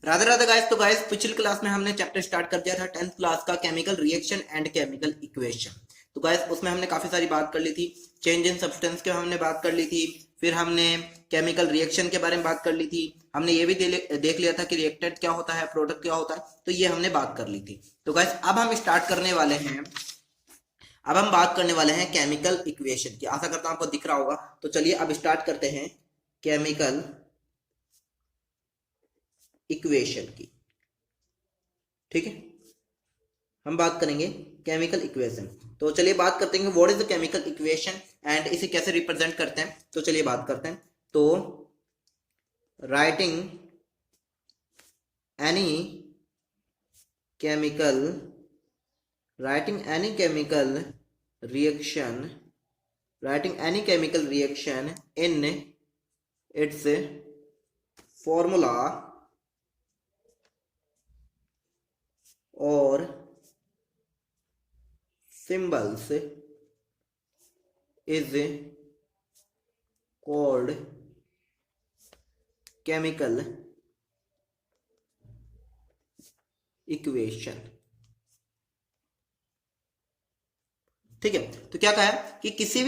Radhe Radhe guys. तो guys पिछली class में हमने चैप्टर स्टार्ट कर दिया था 10th क्लास का chemical reaction and chemical equation. तो गाइस उसमें हमने काफी सारी बात कर ली थी। चेंज इन सब्सटेंस के हमने बात कर ली थी। फिर हमने केमिकल रिएक्शन के बारे में बात कर ली थी। हमने ये भी देख लिया था कि रिएक्टेंट क्या होता है, प्रोडक्ट क्या होता है, तो ये हमने बात कर ली थी। तो गाइस अब हम स्टार्ट करने वाले हैं। अब हम बात करने वाले हैं केमिकल इक्वेशन की। आशा करता हूं आपको दिख रहा होगा। तो चलिए अब स्टार्ट करते हैं केमिकल इक्वेशन की। ठीक है, हम बात करेंगे केमिकल इक्वेशन। तो चलिए बात करते हैं what is the chemical equation and इसे कैसे रिप्रेजेंट करते हैं। तो चलिए बात करते हैं। तो writing any chemical reaction in its formula और symbols is called chemical equation। ठीक है, तो क्या कहा है कि किसी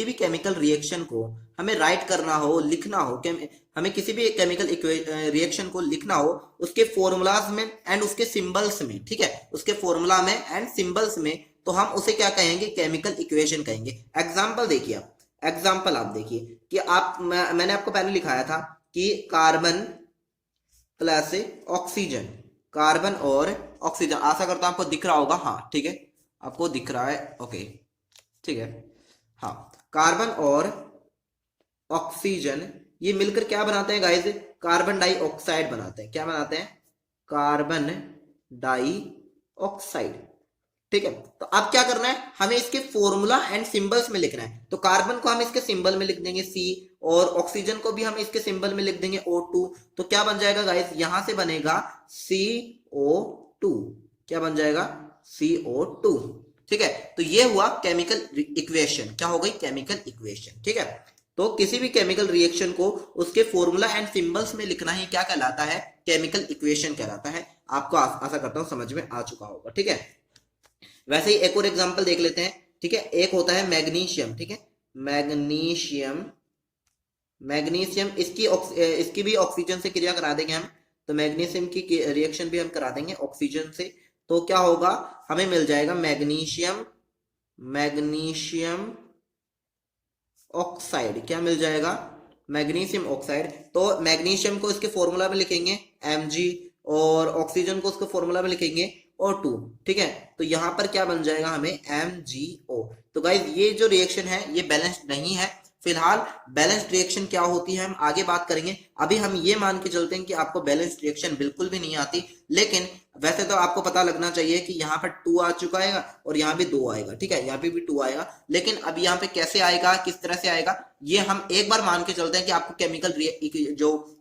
भी केमिकल रिएक्शन को हमें राइट करना हो, लिखना हो, हमें किसी भी केमिकल रिएक्शन को लिखना हो उसके फॉर्मूलाज में एंड उसके सिंबल्स में। ठीक है, उसके फॉर्मूला में एंड सिंबल्स में, तो हम उसे क्या कहेंगे, केमिकल इक्वेशन कहेंगे। एग्जाम्पल देखिए आप, कि मैंने आपको पहले लिखाया था कि कार्बन प्लस ऑक्सीजन, कार्बन और ऑक्सीजन। आशा करता हूं आपको दिख रहा होगा। हाँ ठीक है, आपको दिख रहा है, ओके ठीक है। हाँ, कार्बन और ऑक्सीजन ये मिलकर क्या बनाते हैं गाइस, कार्बन डाइऑक्साइड बनाते हैं। क्या बनाते हैं, कार्बन डाइऑक्साइड। ठीक है, तो अब क्या करना है, हमें इसके फॉर्मूला एंड सिंबल्स में लिखना है। तो कार्बन को हम इसके सिंबल में लिख देंगे सी, और ऑक्सीजन को भी हम इसके सिंबल में लिख देंगे O2। तो क्या बन जाएगा गाइस, यहां से बनेगा CO2। क्या बन जाएगा, CO2। ठीक है, तो ये हुआ केमिकल इक्वेशन। क्या हो गई, केमिकल इक्वेशन। ठीक है, तो किसी भी केमिकल रिएक्शन को उसके फॉर्मूला एंड सिंबल्स में लिखना ही क्या कहलाता है, केमिकल इक्वेशन कहलाता है। आपको आशा करता हूं समझ में आ चुका होगा। ठीक है, वैसे ही एक और एग्जांपल देख लेते हैं। ठीक है, एक होता है मैग्नीशियम। ठीक है, मैग्नीशियम मैग्नीशियम इसकी भी ऑक्सीजन से क्रिया करा देंगे हम। तो मैग्नीशियम की रिएक्शन भी हम करा देंगे ऑक्सीजन से। तो क्या होगा, हमें मिल जाएगा मैग्नीशियम ऑक्साइड। क्या मिल जाएगा, मैग्नीशियम ऑक्साइड। तो मैग्नीशियम को इसके फॉर्मूला में लिखेंगे Mg, और ऑक्सीजन को उसके फॉर्मूला में लिखेंगे O2। ठीक है, तो यहां पर क्या बन जाएगा, हमें MgO। तो गाइज ये जो रिएक्शन है ये बैलेंस्ड नहीं है फिलहाल। बैलेंस्ड रिएक्शन क्या होती है हम आगे बात करेंगे। अभी हम ये मान के चलते हैं कि आपको बैलेंस्ड रिएक्शन बिल्कुल भी नहीं आती, लेकिन वैसे तो आपको पता लगना चाहिए कि यहाँ पर 2 आ चुका है और यहाँ भी 2 आएगा। ठीक है, यहाँ पे भी 2 आएगा, लेकिन अब यहाँ पे कैसे आएगा, किस तरह से आएगा, ये हम एक बार मान के चलते हैं कि आपको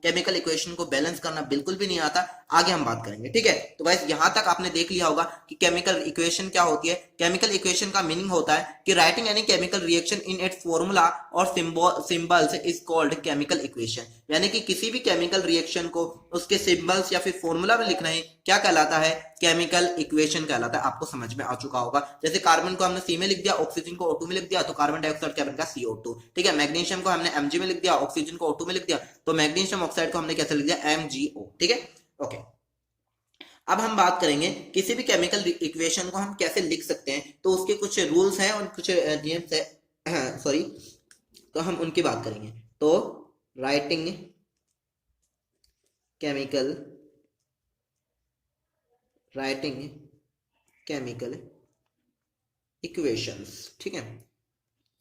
केमिकल इक्वेशन को बैलेंस करना बिल्कुल भी नहीं आता। आगे हम बात करेंगे। ठीक है, तो गाइस यहां तक आपने देख लिया होगा कि केमिकल इक्वेशन क्या होती है। केमिकल इक्वेशन का मीनिंग होता है कि writing any chemical reaction in its formula और symbols is called chemical equation. यानी कि किसी भी केमिकल रिएक्शन को उसके सिंबल्स या फिर फॉर्मूला में लिखना है क्या कहलाता है, केमिकल इक्वेशन कहलाता है। आपको समझ में आ चुका होगा। जैसे कार्बन को हमने सी में लिख दिया, ऑक्सीजन को O2 में लिख दिया, तो कार्बन डाइऑक्साइड क्या बनेगा, CO2। ठीक है, मैग्नीशियम को हमने Mg में लिख दिया, ऑक्सीजन को O2 में लिख दिया, तो मैग्नीशियम ऑक्साइड को हमने कैसे लिख दिया, MgO। ठीक है, ओके। अब हम बात करेंगे किसी भी केमिकल इक्वेशन को हम कैसे लिख सकते हैं। तो उसके कुछ रूल्स हैं और कुछ नियम्स है सॉरी, तो हम उनकी बात करेंगे। तो राइटिंग केमिकल इक्वेशंस। ठीक है,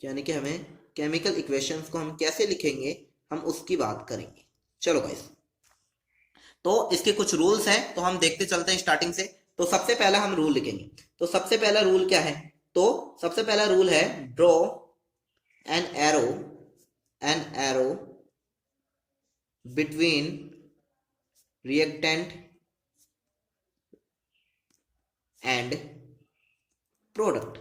यानी कि हमें केमिकल इक्वेशंस को हम कैसे लिखेंगे, हम उसकी बात करेंगे। चलो गाइस, तो इसके कुछ रूल्स हैं, तो हम देखते चलते हैं स्टार्टिंग से। तो सबसे पहला हम रूल लिखेंगे। तो सबसे पहला रूल क्या है, तो सबसे पहला रूल है draw an arrow between reactant and product.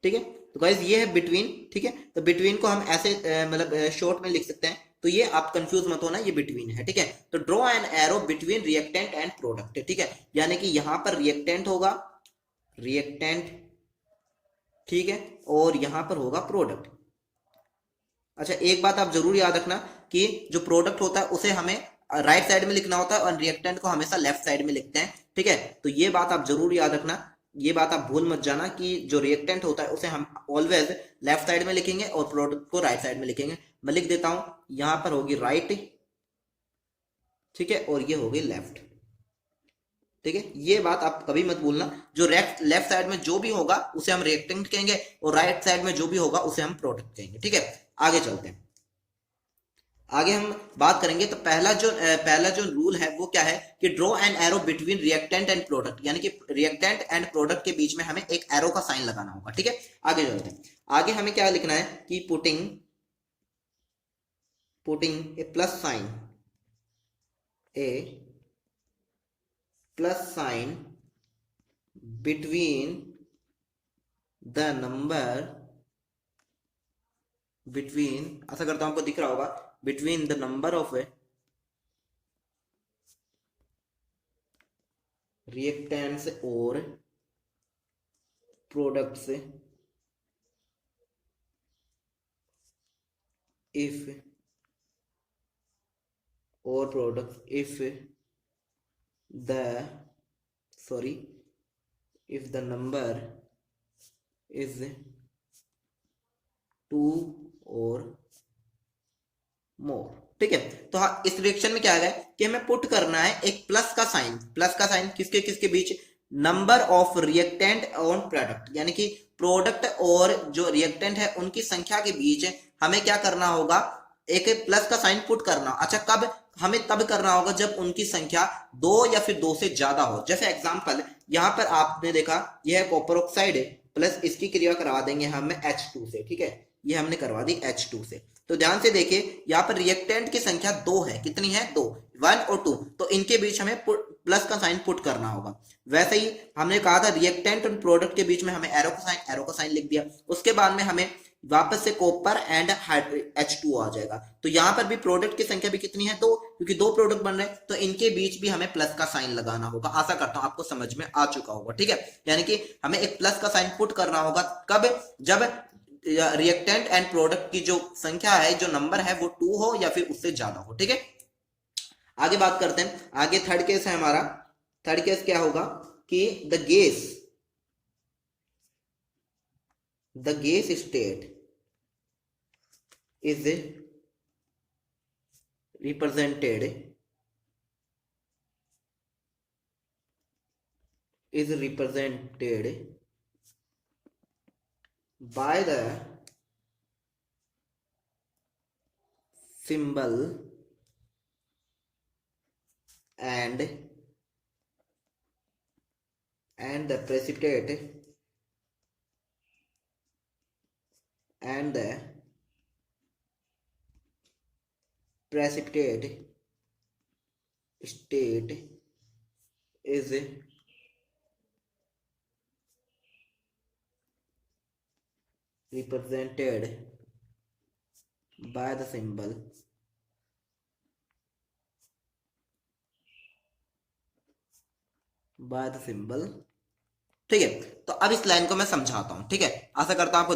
ठीक है, तो गाइस ये है बिटवीन, ठीक है। तो बिटवीन को हम ऐसे मतलब शॉर्ट में लिख सकते हैं, तो ये आप कंफ्यूज मत होना, ये बिटवीन है, ठीक है। तो draw an arrow between reactant and product, ठीक है, यानी कि यहां पर रिएक्टेंट होगा, रिएक्टेंट, ठीक है, और यहां पर होगा प्रोडक्ट। अच्छा एक बात आप जरूर याद रखना कि जो प्रोडक्ट होता है उसे हमें राइट साइड में लिखना होता है और रिएक्टेंट को हमेशा लेफ्ट साइड में लिखते हैं, ठीक है। तो ये बात आप जरूर याद रखना, ये बात आप भूल मत जाना कि जो रिएक्टेंट होता है उसे हम ऑलवेज लेफ्ट साइड में लिखेंगे और प्रोडक्ट को राइट साइड में लिखेंगे। मैं लिख देता हूं, यहां पर होगी राइट, ठीक है, और ये होगी लेफ्ट, ठीक है। ये बात आप कभी मत भूलना, जो लेफ्ट साइड में जो भी होगा उसे हम रिएक्टेंट कहेंगे और राइट साइड में जो भी होगा उसे हम प्रोडक्ट कहेंगे, ठीक है। आगे चलते हैं, आगे हम बात करेंगे। तो पहला जो रूल है वो क्या है कि draw an arrow between reactant and product, यानी कि रिएक्टेंट एंड प्रोडक्ट के बीच में हमें एक एरो का साइन लगाना होगा, ठीक है। आगे चलते हैं, आगे हमें क्या लिखना है कि putting a plus sign, A plus sign between the number, between, ऐसा करता हूं आपको दिख रहा होगा, between the number of reactants और प्रोडक्ट्स इफ, और products if the, sorry, if the number is 2 और मोर, ठीक है। तो हाँ, इस रिएक्शन में क्या है कि हमें पुट करना है एक प्लस का साइन, प्लस का साइन किसके किसके बीच, number of reactant on product, यानी कि प्रोडक्ट और जो रिएक्टेंट है उनकी संख्या के बीच हमें क्या करना होगा, एक प्लस का साइन पुट करना। अच्छा कब, हमें तब करना होगा जब उनकी संख्या 2 या फिर 2 से ज्यादा हो। जैसे एग्जांपल यहां पर आपने देखा यह है कॉपर ऑक्साइड प्लस इसकी क्रिया करवा देंगे हमें H2 से, ठीक है, ये हमने करवा दी H2 से। तो ध्यान से देखिए यहाँ पर रिएक्टेंट की संख्या 2 है, कितनी है 2, 1 और 2, तो इनके बीच हमें प्लस का साइन पुट करना होगा। वैसे ही हमने कहा था रिएक्टेंट और प्रोडक्ट के बीच में हमें एरो का साइन लिख दिया, उसके बाद में हमें वापस से कॉपर एंड H2 आ जाएगा। तो यहाँ पर भी प्रोडक्ट की संख्या भी कितनी है 2, क्योंकि 2 प्रोडक्ट बन रहे हैं, तो इनके बीच भी हमें प्लस का साइन लगाना होगा। आशा करता हूं आपको समझ में आ चुका होगा, ठीक है। यानी कि हमें एक प्लस का साइन पुट करना होगा कब, जब रिएक्टेंट एंड प्रोडक्ट की जो संख्या है, जो नंबर है वो 2 हो या फिर उससे ज्यादा हो, ठीक है। आगे बात करते हैं, आगे थर्ड केस है हमारा। थर्ड केस क्या होगा कि the gas state is represented by the symbol and the precipitate and the precipitate state is represented by the symbol ठीक है। तो अब इस लाइन को मैं समझाता हूं, ठीक है, आशा करता हूं आपको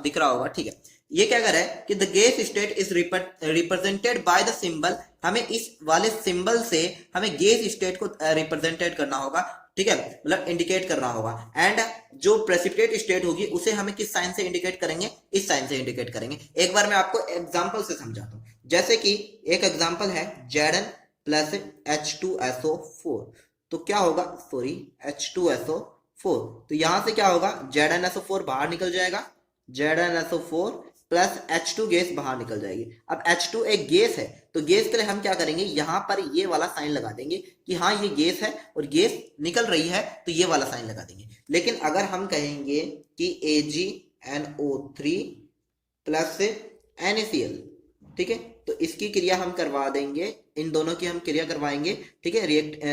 दिख रहा होगा, ठीक है। ये क्या कर रहा है कि the gas state is represented by the symbol, हमें इस वाले सिंबल से हमें गैस स्टेट को रिप्रेजेंटेड करना होगा, ठीक है, मतलब इंडिकेट करना होगा। एंड जो प्रेसिपिटेट स्टेट होगी उसे हमें किस साइन से इंडिकेट करेंगे, इस साइन से इंडिकेट करेंगे। एक बार मैं आपको एग्जांपल से समझाता हूं, जैसे कि एक एग्जांपल है Zn प्लस H2SO4, तो क्या होगा, सॉरी H2SO4, तो यहां से क्या होगा ZnSO4 बाहर निकल जाएगा, ZnSO4 प्लस H2 गैस बाहर निकल जाएगी। अब H2 एक गैस है, तो गैस के लिए हम क्या करेंगे, यहां पर ये वाला साइन लगा देंगे कि हाँ ये गैस है और गैस निकल रही है, तो ये वाला साइन लगा देंगे। लेकिन अगर हम कहेंगे कि AgNO3 प्लस NaCl, ठीक है, तो इसकी क्रिया हम करवा देंगे, इन दोनों की हम क्रिया करवाएंगे, ठीक है,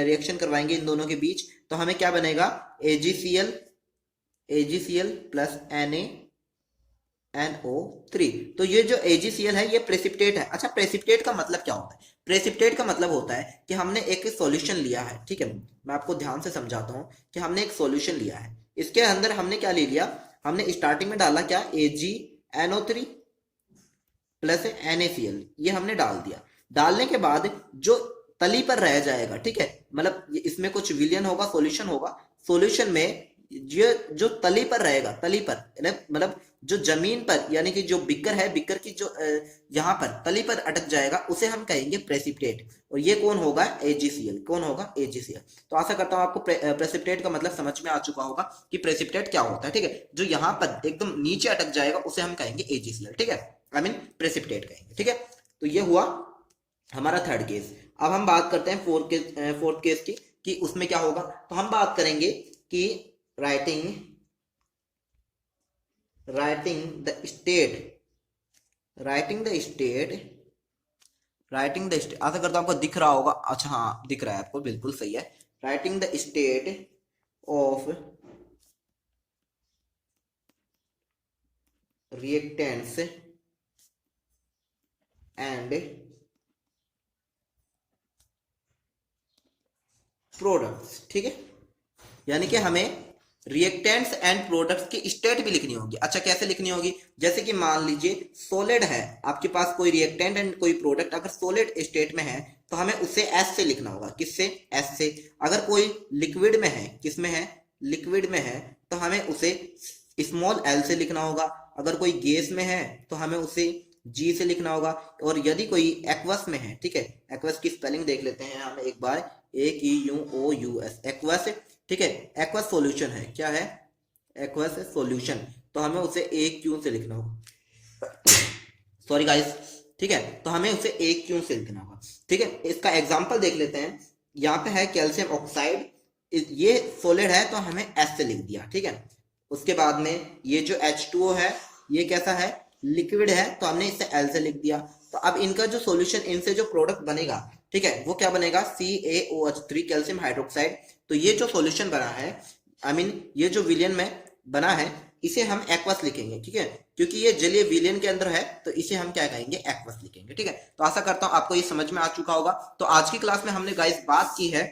रिएक्शन करवाएंगे इन दोनों के बीच, तो हमें क्या बनेगा AgCl प्लस Na NO3। तो ये जो AgCl है ये प्रेसिपिटेट है। अच्छा, प्रेसिपिटेट का मतलब क्या होता है? प्रेसिपिटेट का मतलब होता है कि हमने एक सॉल्यूशन लिया है, ठीक है, मैं आपको ध्यान से समझाता हूँ कि हमने एक सॉल्यूशन लिया है, इसके अंदर हमने क्या ले लिया, हमने स्टार्टिंग में डाला क्या, AgNO3 प्लस NaCl, ये हमने डाल दिया। डालने के बाद जो तली पर रह जाएगा, ठीक है, मतलब इसमें कुछ विलियन होगा, सॉल्यूशन होगा, सॉल्यूशन में ये जो तली पर रहेगा, तली पर मतलब जो जमीन पर, यानी कि जो बिकर है, बिकर की जो यहाँ पर तली पर अटक जाएगा, उसे हम कहेंगे प्रेसिपिटेट। और ये कौन होगा, AgCl। कौन होगा, AgCl। तो आशा करता हूँ आपको प्रेसिपिटेट का मतलब समझ में आ चुका होगा कि प्रेसिपिटेट क्या होता है, ठीक है। जो यहाँ पर एकदम नीचे अटक जाएगा उसे हम कहेंगे AgCl, ठीक है, आई मीन प्रेसिपिटेट कहेंगे, ठीक है। तो ये हुआ हमारा थर्ड केस। अब हम बात करते हैं फोर्थ केस की, कि उसमें क्या होगा। तो हम बात करेंगे कि राइटिंग द स्टेट आशा करता हूं आपको दिख रहा होगा। अच्छा हाँ, दिख रहा है आपको, बिल्कुल सही है। Writing the state of reactants and products, ठीक है, यानी कि हमें रिएक्टेंट्स एंड प्रोडक्ट्स की स्टेट भी लिखनी होगी। अच्छा, कैसे लिखनी होगी, जैसे कि मान लीजिए सॉलिड है आपके पास, कोई रिएक्टेंट एंड कोई प्रोडक्ट अगर सॉलिड स्टेट में है तो हमें उसे एस से लिखना होगा। किससे, एस से। अगर कोई लिक्विड में है, किसमें है, लिक्विड में है, तो हमें उसे स्मॉल एल से लिखना होगा। अगर कोई गैस में है तो हमें उसे जी से लिखना होगा। और यदि कोई एक्वस में है, ठीक है, एक्वस की स्पेलिंग देख लेते हैं हम एक बार, AQUOUS, एक्वस, ठीक है, एक्वस सॉल्यूशन है, क्या है, एक्वस सॉल्यूशन, तो हमें उसे AQ से लिखना होगा, सॉरी गाइस, ठीक है, तो हमें उसे AQ से लिखना होगा, ठीक है। इसका एग्जांपल देख लेते हैं। यहाँ पे है कैल्शियम ऑक्साइड, ये सॉलिड है तो हमें S से लिख दिया, ठीक है। उसके बाद में ये जो H2O है, ये कैसा है, लिक्विड है, तो हमने इसे L से लिख दिया। तो अब इनका जो सॉल्यूशन, इनसे जो प्रोडक्ट बनेगा, ठीक है, वो क्या बनेगा, CaOH3, कैल्शियम हाइड्रोक्साइड। तो ये जो सॉल्यूशन बना है, आई मीन ये जो विलियन में बना है, इसे हम एक्वस लिखेंगे, ठीक है, क्योंकि ये जलीय विलियन के अंदर है, तो इसे हम क्या कहेंगे, एक्वस लिखेंगे, ठीक है। तो आशा करता हूं आपको ये समझ में आ चुका होगा। तो आज की क्लास में हमने गाइस बात की है,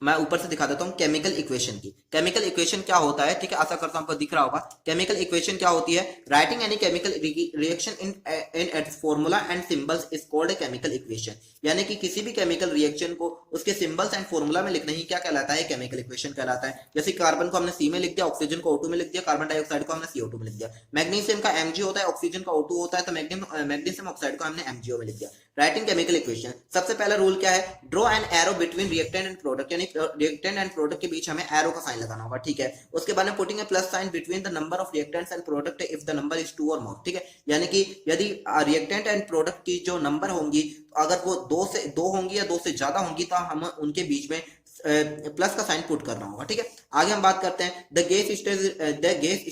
मैं ऊपर से दिखा देता हूँ, केमिकल इक्वेशन की। केमिकल इक्वेशन क्या होता है, ठीक है, आशा करता हूँ आपको दिख रहा होगा। केमिकल इक्वेशन क्या होती है, writing any chemical reaction in its formula and symbols is called a chemical equation. यानी कि किसी भी केमिकल रिएक्शन को उसके सिंबल्स एंड फॉर्मूला में लिखना ही क्या कहलाता है, केमिकल इक्वेशन कहलाता है। जैसे कार्बन को हमने सी में लिख दिया, ऑक्सीजन को O2 में लिख दिया, कार्बन डाइऑक्साइड को हमने CO2 में लिख दिया। मैग्नीशियम का Mg होता है, ऑक्सीजन का O2 होता है, तो मैग्नीशियम ऑक्साइड को हमने MgO में लिख दिया। राइटिंग केमिकल इक्वेशन, सबसे पहला रूल क्या है, draw an arrow between reactant and product, यानी रिएक्टेंट एंड प्रोडक्ट के बीच हमें एरो का साइन लगाना होगा, ठीक है। उसके बाद में putting a plus sign between the number of reactants and product if the number is 2 और मोर, ठीक है, यानी कि यदि रिएक्टेंट एंड प्रोडक्ट की जो नंबर होंगी, अगर वो 2 होंगी या 2 से ज्यादा होंगी, तो हम उनके बीच में प्लस का साइन पुट करना होगा, ठीक है। आगे हम बात करते हैं, the gas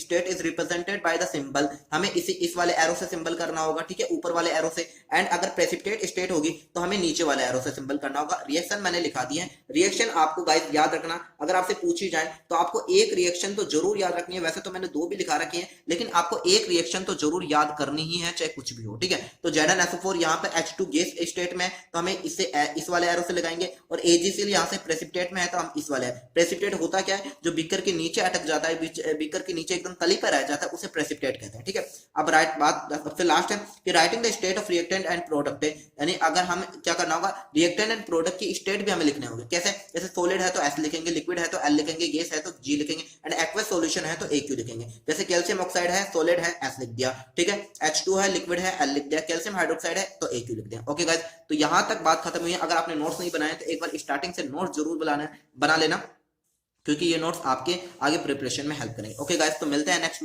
state is represented by the symbol, हमें इस वाले एरो से सिंबल करना होगा, ठीक है, ऊपर वाले एरो से। एंड अगर प्रेसिपिटेट स्टेट होगी तो हमें नीचे वाले एरो से सिंबल करना होगा। रिएक्शन मैंने लिखा दिया है। रिएक्शन आपको गाइस याद रखना, अगर आपसे पूछी जाए तो आपको एक रिएक्शन तो जरूर याद रखनी है। वैसे तो मैंने 2 भी लिखा रखी है, लेकिन आपको एक रिएक्शन तो जरूर याद करनी ही है, चाहे कुछ भी हो, ठीक है। तो ZnSO4 यहाँ पे H2 गैस स्टेट में, तो हमें इसे इस वाले एरो से लगाएंगे। और AgCl यहाँ से प्रेसिपिटेट में है, तो हम इस वाले, प्रेसिपिटेट होता क्या है, जो बीकर के नीचे अटक जाता है, बीकर के नीचे एकदम तली पर रह जाता है, उसे प्रेसिपिटेट कहते हैं, ठीक है। अब बात सबसे लास्ट है कि writing the state of reactant and product, यानी अगर हम क्या करना होगा, रिएक्टेंट एंड प्रोडक्ट की स्टेट भी हमें लिखने होंगे। कैसे, जैसे सॉलिड है तो S लिखेंगे, लिक्विड है तो L लिखेंगे, गैस है तो G लिखेंगे, एंड एक्वस सॉल्यूशन है तो AQ लिखेंगे। जैसे कैल्शियम ऑक्साइड है, सॉलिड है, S लिख दिया, ठीक है, H2 है, लिक्विड है, L लिख दिया, कैल्शियम हाइड्रोक्साइड है तो AQ लिख दिया। ओके गाइस, तो यहां तक बात खत्म हुई है। अगर आपने नोट्स नहीं बनाए तो एक बार स्टार्टिंग से नोट्स जरूर बना लेना, क्योंकि ये नोट्स आपके आगे प्रिपरेशन में हेल्प करेंगे। ओके गाइस, तो मिलते हैं नेक्स्ट